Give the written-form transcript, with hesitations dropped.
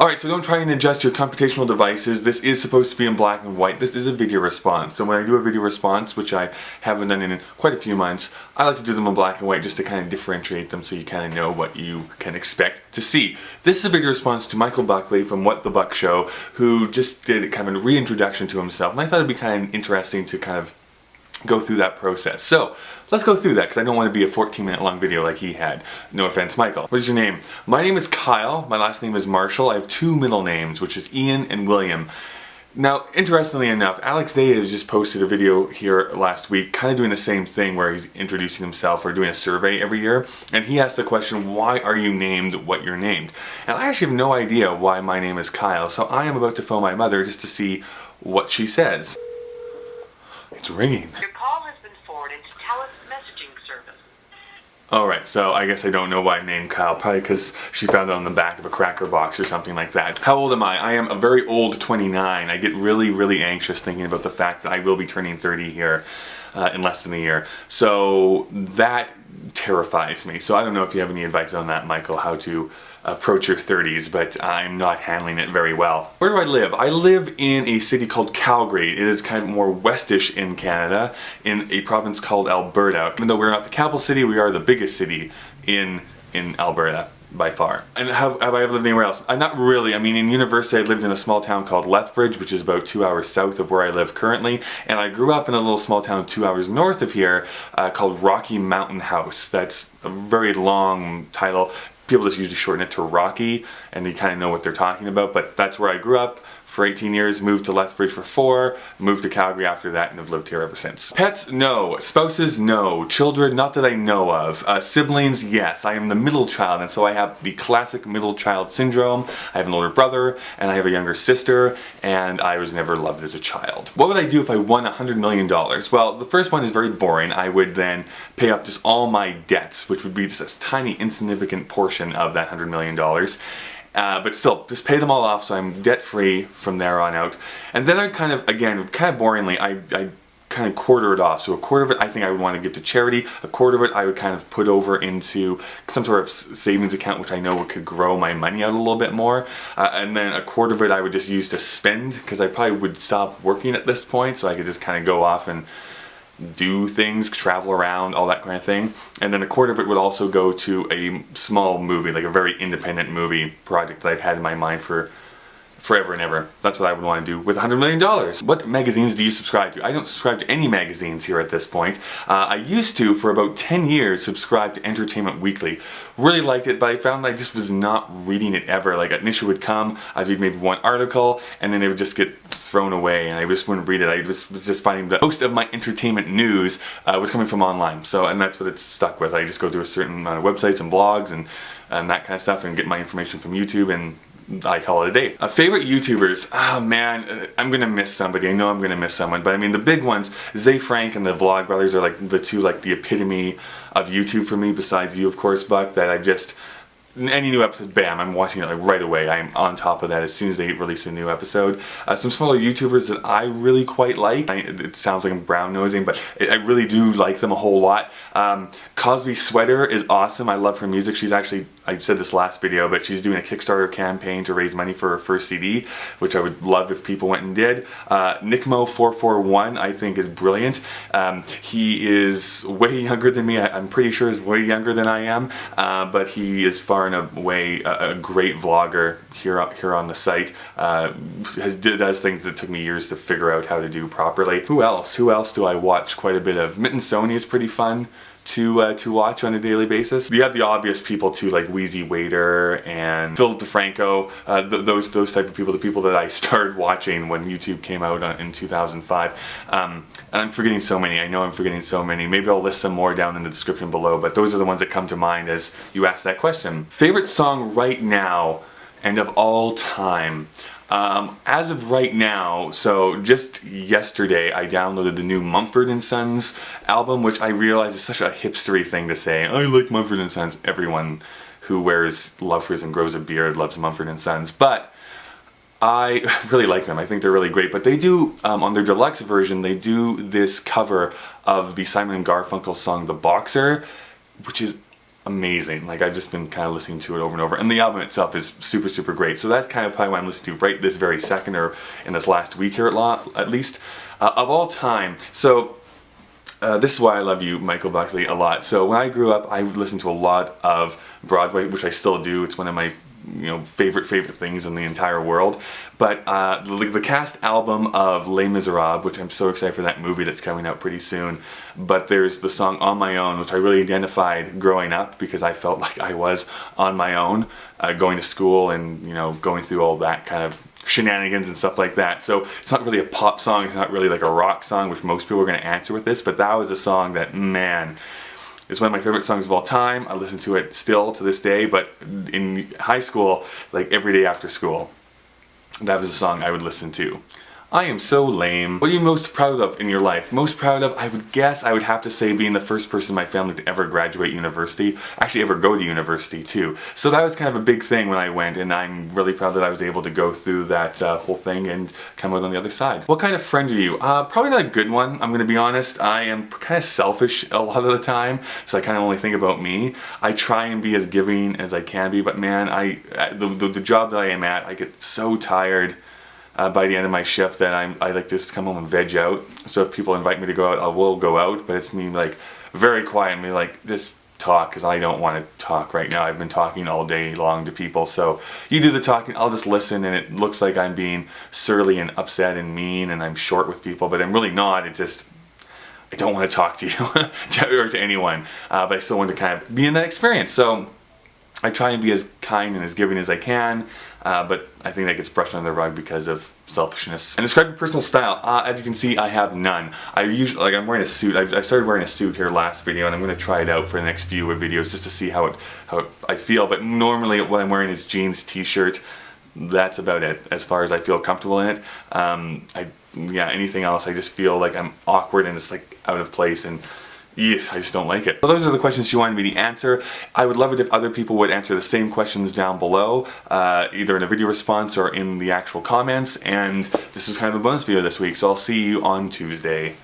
Alright, so don't try and adjust your computational devices. This is supposed to be in black and white. This is a video response. So when I do a video response, which I haven't done in quite a few months, I like to do them in black and white just to kind of differentiate them so you kind of know what you can expect to see. This is a video response to Michael Buckley from What the Buck Show, who just did kind of a reintroduction to himself. And I thought it'd be kind of interesting to kind of go through that process. So let's go through that because I don't want to be a 14-minute long video like he had. No offense, Michael. What is your name? My name is Kyle. My last name is Marshall. I have two middle names, which is Ian and William. Now, interestingly enough, Alex Day has just posted a video here last week kind of doing the same thing where he's introducing himself or doing a survey every year, and he asked the question, why are you named what you're named? And I actually have no idea why my name is Kyle, so I am about to phone my mother just to see what she says. It's ringing. Your call has been forwarded to TELUS messaging service. Alright, so I guess I don't know why I'm named Kyle, probably because she found it on the back of a cracker box or something like that. How old am I? I am a very old 29. I get really anxious thinking about the fact that I will be turning 30 here in less than a year. So that terrifies me. So I don't know if you have any advice on that, Michael, how to approach your 30s, but I'm not handling it very well. Where do I live? I live in a city called Calgary. It is kind of more westish in Canada, in a province called Alberta. Even though we're not the capital city, we are the biggest city in Alberta by far. And have I ever lived anywhere else? Not really. I mean, in university I lived in a small town called Lethbridge, which is about 2 hours south of where I live currently, and I grew up in a little small town 2 hours north of here called Rocky Mountain House. That's a very long title. People just usually shorten it to Rocky, and you kind of know what they're talking about, but that's where I grew up for 18 years, moved to Lethbridge for 4, moved to Calgary after that, and have lived here ever since. Pets, no. Spouses, no. Children, not that I know of. Siblings, yes. I am the middle child, and so I have the classic middle child syndrome. I have an older brother, and I have a younger sister, and I was never loved as a child. What would I do if I won $100 million? Well, the first one is very boring. I would then pay off just all my debts, which would be just a tiny insignificant portion of that $100 million. But still, just pay them all off so I'm debt-free from there on out. And then I'd kind of, again, kind of boringly, I'd kind of quarter it off. So a quarter of it I think I would want to give to charity. A quarter of it I would kind of put over into some sort of savings account which I know could grow my money out a little bit more. And then a quarter of it I would just use to spend, because I probably would stop working at this point so I could just kind of go off and do things, travel around, all that kind of thing. And then a quarter of it would also go to a small movie, like a very independent movie project that I've had in my mind for forever and ever. That's what I would want to do with $100 million. What magazines do you subscribe to? I don't subscribe to any magazines here at this point. I used to, for about 10 years, subscribe to Entertainment Weekly. Really liked it, but I found I just was not reading it ever. Like an issue would come, I'd read maybe one article, and then it would just get thrown away, and I just wouldn't read it. I was just finding that most of my entertainment news was coming from online. So, and that's what it's stuck with. I just go to a certain amount of websites and blogs and that kind of stuff and get my information from YouTube, and I call it a day. Favorite YouTubers? Oh man, I'm gonna miss somebody. I know I'm gonna miss someone, but I mean the big ones, Zay Frank and the Vlog Brothers are like the two, like the epitome of YouTube for me, besides you of course, Buck, that I just, any new episode, bam, I'm watching it like right away. I'm on top of that as soon as they release a new episode. Some smaller YouTubers that I really quite like. It sounds like I'm brown nosing, but I really do like them a whole lot. Cosby Sweater is awesome. I love her music. She's actually, I said this last video, but she's doing a Kickstarter campaign to raise money for her first CD, which I would love if people went and did. Nickmo441 I think is brilliant. He is way younger than me. I'm pretty sure he's way younger than I am, but he is far and away a great vlogger here on the site. Does things that took me years to figure out how to do properly. Who else? Who else do I watch quite a bit of? Mitten Sony is pretty fun to watch on a daily basis. You have the obvious people too, like Wheezy Waiter and Philip DeFranco, those type of people, the people that I started watching when YouTube came out in 2005. And I'm forgetting so many. I know I'm forgetting so many. Maybe I'll list some more down in the description below, but those are the ones that come to mind as you ask that question. Favorite song right now and of all time? As of right now, so just yesterday I downloaded the new Mumford & Sons album, which I realize is such a hipstery thing to say. I like Mumford & Sons. Everyone who wears loafers and grows a beard loves Mumford & Sons, but I really like them. I think they're really great, but they do, on their deluxe version, they do this cover of the Simon & Garfunkel song The Boxer, which is amazing. Like, I've just been kind of listening to it over and over, and the album itself is super, super great. So that's kind of probably what I'm listening to right this very second, or in this last week here at least. Of all time, so this is why I love you, Michael Buckley, a lot. So when I grew up, I would listen to a lot of Broadway, which I still do. It's one of my favorite things in the entire world. But the cast album of Les Miserables, which I'm so excited for that movie that's coming out pretty soon. But there's the song On My Own, which I really identified growing up because I felt like I was on my own, going to school and going through all that kind of shenanigans and stuff like that. So it's not really a pop song, it's not really like a rock song, which most people are going to answer with this, but that was a song that, man, it's one of my favorite songs of all time. I listen to it still to this day, but in high school, like every day after school, that was a song I would listen to. I am so lame. What are you most proud of in your life? Most proud of, I would guess I would have to say being the first person in my family to ever graduate university. Actually ever go to university too. So that was kind of a big thing when I went, and I'm really proud that I was able to go through that whole thing and come out on the other side. What kind of friend are you? Probably not a good one, I'm gonna be honest. I am kind of selfish a lot of the time, so I kind of only think about me. I try and be as giving as I can be, but man, the job that I am at, I get so tired by the end of my shift that I like to just come home and veg out. So if people invite me to go out, I will go out, but it's me like very quiet and me like just talk, because I don't want to talk right now. I've been talking all day long to people, so you do the talking, I'll just listen, and it looks like I'm being surly and upset and mean and I'm short with people, but I'm really not. It just, I don't want to talk to you or to anyone, but I still want to kind of be in that experience. So I try and be as kind and as giving as I can, but I think that gets brushed under the rug because of selfishness. And describe your personal style. As you can see, I have none. I usually, like, I'm wearing a suit. I started wearing a suit here last video, and I'm going to try it out for the next few videos just to see how I feel. But normally what I'm wearing is jeans, t-shirt. That's about it as far as I feel comfortable in it. Yeah, anything else, I just feel like I'm awkward and it's like out of place, and I just don't like it. So those are the questions you wanted me to answer. I would love it if other people would answer the same questions down below, either in a video response or in the actual comments. And this was kind of a bonus video this week, so I'll see you on Tuesday.